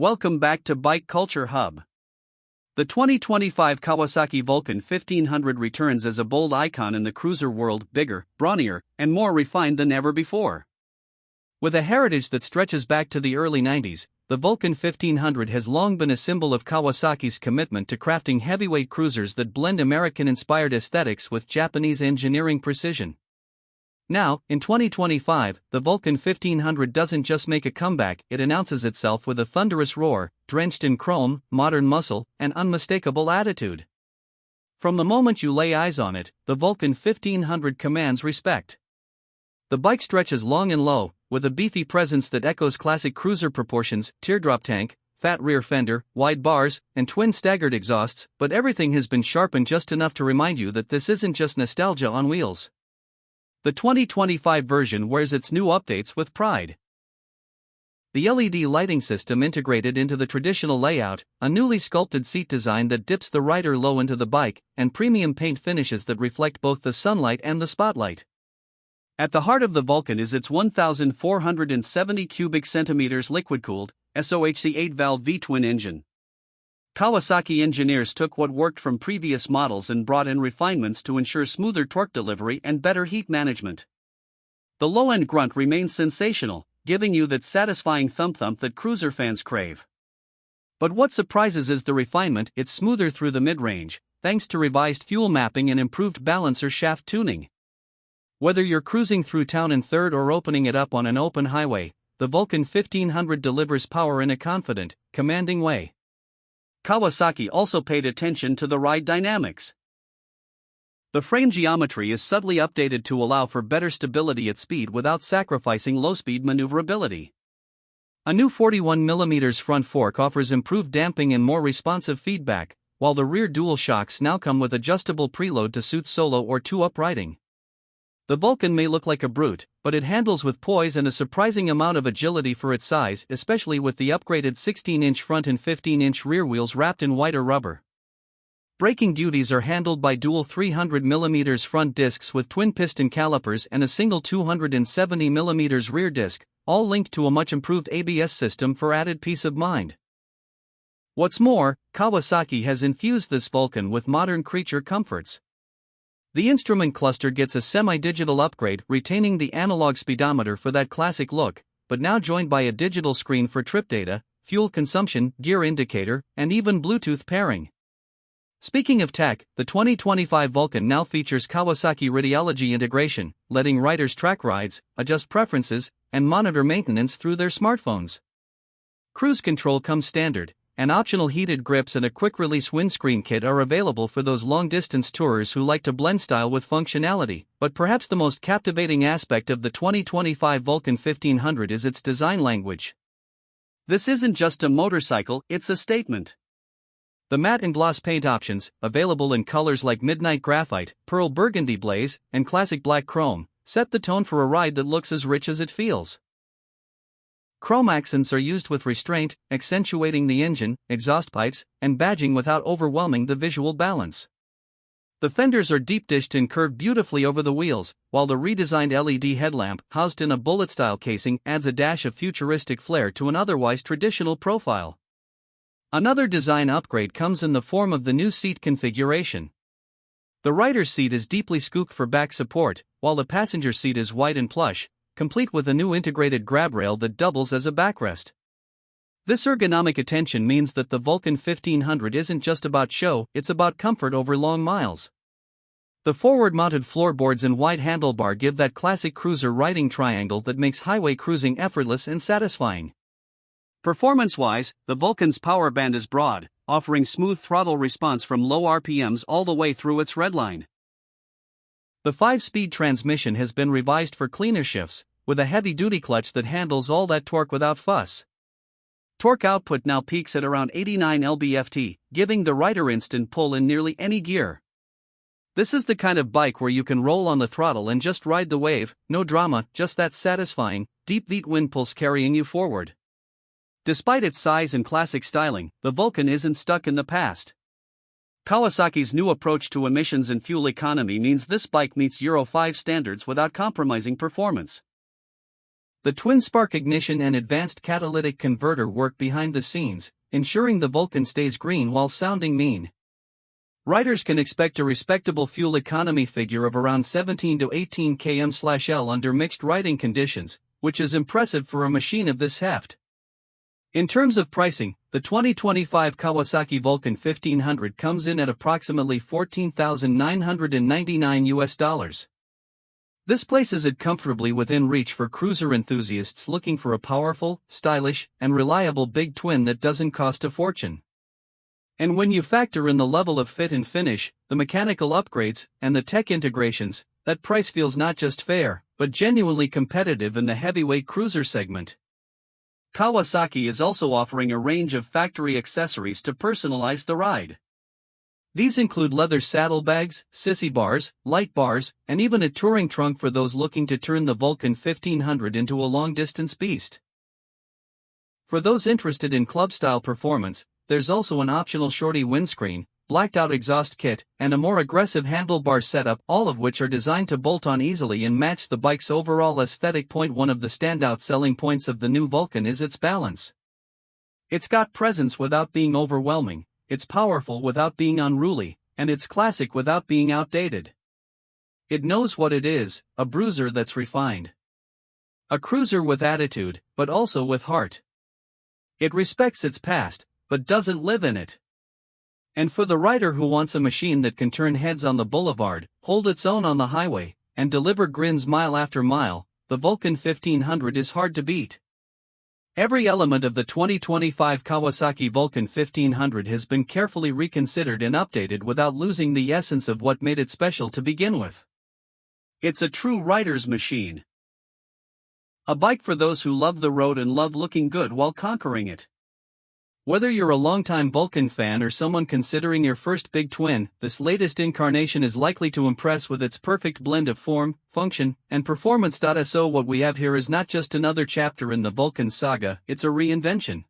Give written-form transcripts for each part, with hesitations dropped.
Welcome back to Bike Culture Hub. The 2025 Kawasaki Vulcan 1500 returns as a bold icon in the cruiser world, bigger, brawnier, and more refined than ever before. With a heritage that stretches back to the early 90s, the Vulcan 1500 has long been a symbol of Kawasaki's commitment to crafting heavyweight cruisers that blend American-inspired aesthetics with Japanese engineering precision. Now, in 2025, the Vulcan 1500 doesn't just make a comeback, it announces itself with a thunderous roar, drenched in chrome, modern muscle, and unmistakable attitude. From the moment you lay eyes on it, the Vulcan 1500 commands respect. The bike stretches long and low, with a beefy presence that echoes classic cruiser proportions, teardrop tank, fat rear fender, wide bars, and twin staggered exhausts, but everything has been sharpened just enough to remind you that this isn't just nostalgia on wheels. The 2025 version wears its new updates with pride. The LED lighting system integrated into the traditional layout, a newly sculpted seat design that dips the rider low into the bike, and premium paint finishes that reflect both the sunlight and the spotlight. At the heart of the Vulcan is its 1,470 cubic centimeters liquid-cooled, SOHC 8-valve V-twin engine. Kawasaki engineers took what worked from previous models and brought in refinements to ensure smoother torque delivery and better heat management. The low-end grunt remains sensational, giving you that satisfying thump-thump that cruiser fans crave. But what surprises is the refinement. It's smoother through the mid-range, thanks to revised fuel mapping and improved balancer shaft tuning. Whether you're cruising through town in third or opening it up on an open highway, the Vulcan 1500 delivers power in a confident, commanding way. Kawasaki also paid attention to the ride dynamics. The frame geometry is subtly updated to allow for better stability at speed without sacrificing low-speed maneuverability. A new 41mm front fork offers improved damping and more responsive feedback, while the rear dual shocks now come with adjustable preload to suit solo or two-up riding. The Vulcan may look like a brute, but it handles with poise and a surprising amount of agility for its size, especially with the upgraded 16-inch front and 15-inch rear wheels wrapped in whiter rubber. Braking duties are handled by dual 300mm front discs with twin piston calipers and a single 270mm rear disc, all linked to a much improved ABS system for added peace of mind. What's more, Kawasaki has infused this Vulcan with modern creature comforts. The instrument cluster gets a semi-digital upgrade, retaining the analog speedometer for that classic look, but now joined by a digital screen for trip data, fuel consumption, gear indicator, and even Bluetooth pairing. Speaking of tech, the 2025 Vulcan now features Kawasaki Rideology integration, letting riders track rides, adjust preferences, and monitor maintenance through their smartphones. Cruise control comes standard, and optional heated grips and a quick-release windscreen kit are available for those long-distance tourers who like to blend style with functionality. But perhaps the most captivating aspect of the 2025 Vulcan 1500 is its design language. This isn't just a motorcycle, it's a statement. The matte and gloss paint options, available in colors like midnight graphite, pearl burgundy blaze, and classic black chrome, set the tone for a ride that looks as rich as it feels. Chrome accents are used with restraint, accentuating the engine, exhaust pipes, and badging without overwhelming the visual balance. The fenders are deep-dished and curved beautifully over the wheels, while the redesigned LED headlamp, housed in a bullet-style casing, adds a dash of futuristic flair to an otherwise traditional profile. Another design upgrade comes in the form of the new seat configuration. The rider's seat is deeply scooped for back support, while the passenger seat is wide and plush, complete with a new integrated grab rail that doubles as a backrest. This ergonomic attention means that the Vulcan 1500 isn't just about show, it's about comfort over long miles. The forward-mounted floorboards and wide handlebar give that classic cruiser riding triangle that makes highway cruising effortless and satisfying. Performance-wise, the Vulcan's power band is broad, offering smooth throttle response from low RPMs all the way through its redline. The 5-speed transmission has been revised for cleaner shifts, with a heavy-duty clutch that handles all that torque without fuss. Torque output now peaks at around 89 lb-ft, giving the rider instant pull in nearly any gear. This is the kind of bike where you can roll on the throttle and just ride the wave, no drama, just that satisfying, deep beat wind pulse carrying you forward. Despite its size and classic styling, the Vulcan isn't stuck in the past. Kawasaki's new approach to emissions and fuel economy means this bike meets Euro 5 standards without compromising performance. The twin-spark ignition and advanced catalytic converter work behind the scenes, ensuring the Vulcan stays green while sounding mean. Riders can expect a respectable fuel economy figure of around 17 to 18 km/L under mixed riding conditions, which is impressive for a machine of this heft. In terms of pricing, the 2025 Kawasaki Vulcan 1500 comes in at approximately $14,999. This places it comfortably within reach for cruiser enthusiasts looking for a powerful, stylish, and reliable big twin that doesn't cost a fortune. And when you factor in the level of fit and finish, the mechanical upgrades, and the tech integrations, that price feels not just fair, but genuinely competitive in the heavyweight cruiser segment. Kawasaki is also offering a range of factory accessories to personalize the ride. These include leather saddlebags, sissy bars, light bars, and even a touring trunk for those looking to turn the Vulcan 1500 into a long-distance beast. For those interested in club-style performance, there's also an optional shorty windscreen, blacked-out exhaust kit, and a more aggressive handlebar setup, all of which are designed to bolt on easily and match the bike's overall aesthetic. One of the standout selling points of the new Vulcan is its balance. It's got presence without being overwhelming. It's powerful without being unruly, and it's classic without being outdated. It knows what it is, a bruiser that's refined. A cruiser with attitude, but also with heart. It respects its past, but doesn't live in it. And for the rider who wants a machine that can turn heads on the boulevard, hold its own on the highway, and deliver grins mile after mile, the Vulcan 1500 is hard to beat. Every element of the 2025 Kawasaki Vulcan 1500 has been carefully reconsidered and updated without losing the essence of what made it special to begin with. It's a true rider's machine. A bike for those who love the road and love looking good while conquering it. Whether you're a longtime Vulcan fan or someone considering your first big twin, this latest incarnation is likely to impress with its perfect blend of form, function, and performance. So what we have here is not just another chapter in the Vulcan saga, it's a reinvention.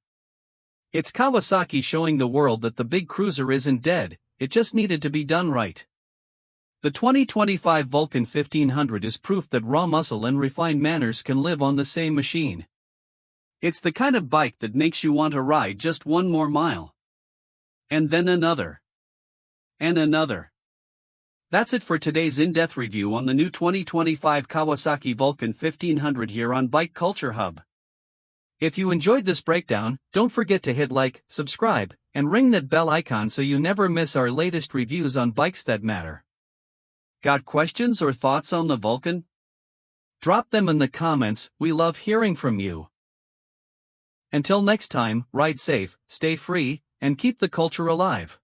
It's Kawasaki showing the world that the big cruiser isn't dead, it just needed to be done right. The 2025 Vulcan 1500 is proof that raw muscle and refined manners can live on the same machine. It's the kind of bike that makes you want to ride just one more mile. And then another. And another. That's it for today's in-depth review on the new 2025 Kawasaki Vulcan 1500 here on Bike Culture Hub. If you enjoyed this breakdown, don't forget to hit like, subscribe, and ring that bell icon so you never miss our latest reviews on bikes that matter. Got questions or thoughts on the Vulcan? Drop them in the comments, we love hearing from you. Until next time, ride safe, stay free, and keep the culture alive.